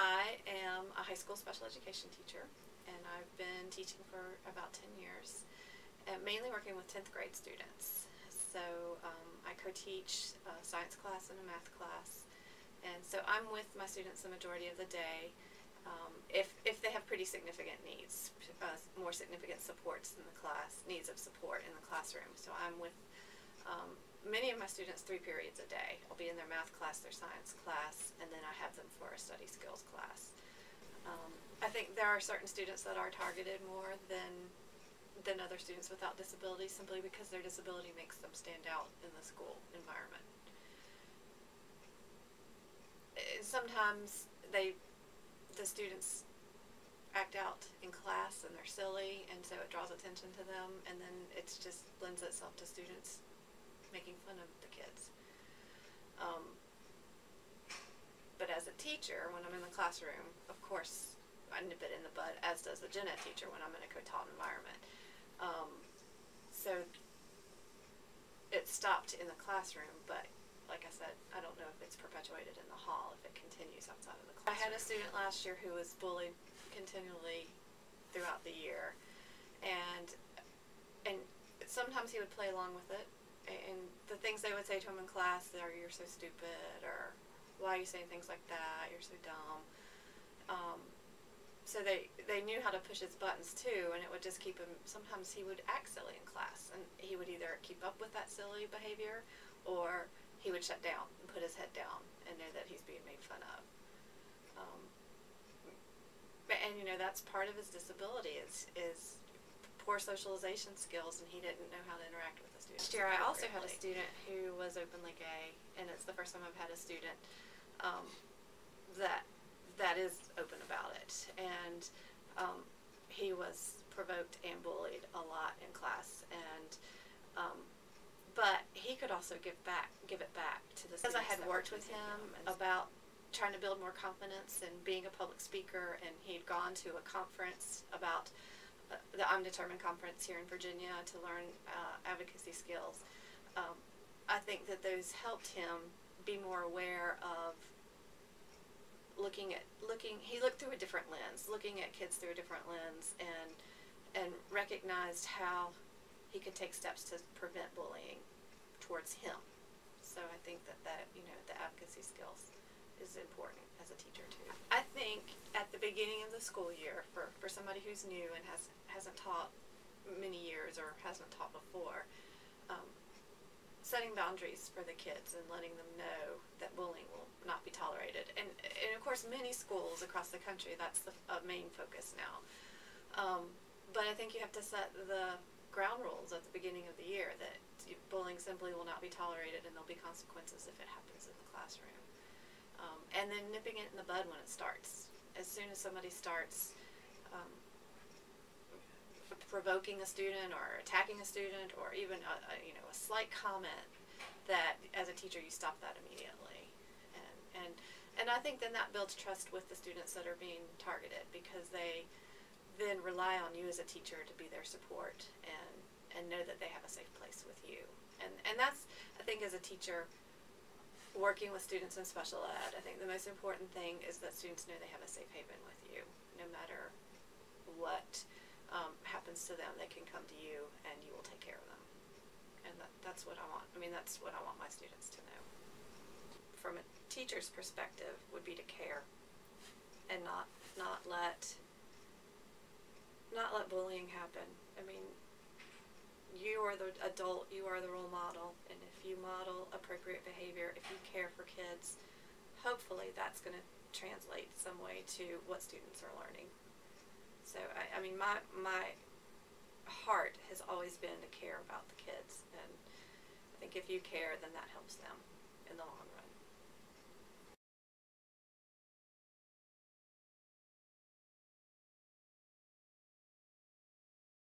I am a high school special education teacher, and I've been teaching for about 10 years, and mainly working with 10th grade students. So I co-teach a science class and a math class, and so I'm with my students the majority of the day. If they have pretty significant needs, more significant supports in the class, needs of support in the classroom. So I'm with many of my students 3 periods a day. I'll be in their math class, their science class, and then I have them for a study skills class. I think there are certain students that are targeted more than other students without disabilities, simply because their disability makes them stand out in the school environment. Sometimes the students act out in class and they're silly, and so it draws attention to them, and then it just lends itself to students making fun of the kids. But as a teacher, when I'm in the classroom, of course, I nip it in the bud, as does the gen ed teacher when I'm in a co-taught environment. So it stopped in the classroom, but like I said, I don't know if it's perpetuated in the hall, if it continues outside of the classroom. I had a student last year who was bullied continually throughout the year, and sometimes he would play along with it, and the things they would say to him in class are, "You're so stupid," or "Why are you saying things like that? You're so dumb." So they knew how to push his buttons too, and it would just keep him, sometimes he would act silly in class, and he would either keep up with that silly behavior, or he would shut down and put his head down and know that he's being made fun of. And you know, that's part of his disability is poor socialization skills, and he didn't know how to interact with the students. Last year I also had a student who was openly gay, and it's the first time I've had a student that is open about it, and he was provoked and bullied a lot in class, and but he could also give it back to the students. Because I had worked with him about trying to build more confidence and being a public speaker, and he'd gone to a conference about the I'm Determined conference here in Virginia to learn advocacy skills. I think that those helped him be more aware of he looked through a different lens, looking at kids through a different lens, and recognized how he could take steps to prevent bullying towards him. So I think that you know, the advocacy skills is important as a teacher too. I think at the beginning of the school year, for somebody who's new and hasn't taught many years or hasn't taught before, setting boundaries for the kids and letting them know that bullying will not be tolerated. And of course, many schools across the country, that's the main focus now. But I think you have to set the ground rules at the beginning of the year that bullying simply will not be tolerated, and there'll be consequences if it happens in the classroom. And then nipping it in the bud when it starts. As soon as somebody starts provoking a student or attacking a student, or even a slight comment, that as a teacher you stop that immediately. And I think then that builds trust with the students that are being targeted, because they then rely on you as a teacher to be their support and know that they have a safe place with you. And that's, I think, as a teacher working with students in special ed, I think the most important thing is that students know they have a safe haven with you. No matter what happens to them, they can come to you and you will take care of them. And that's what I want. I mean, that's what I want my students to know. From a teacher's perspective would be to care and not let bullying happen. I mean, you are the adult, you are the role model, and if you model appropriate behavior, if you care for kids, hopefully that's going to translate some way to what students are learning. So I mean, my heart has always been to care about the kids, and I think if you care, then that helps them in the long run.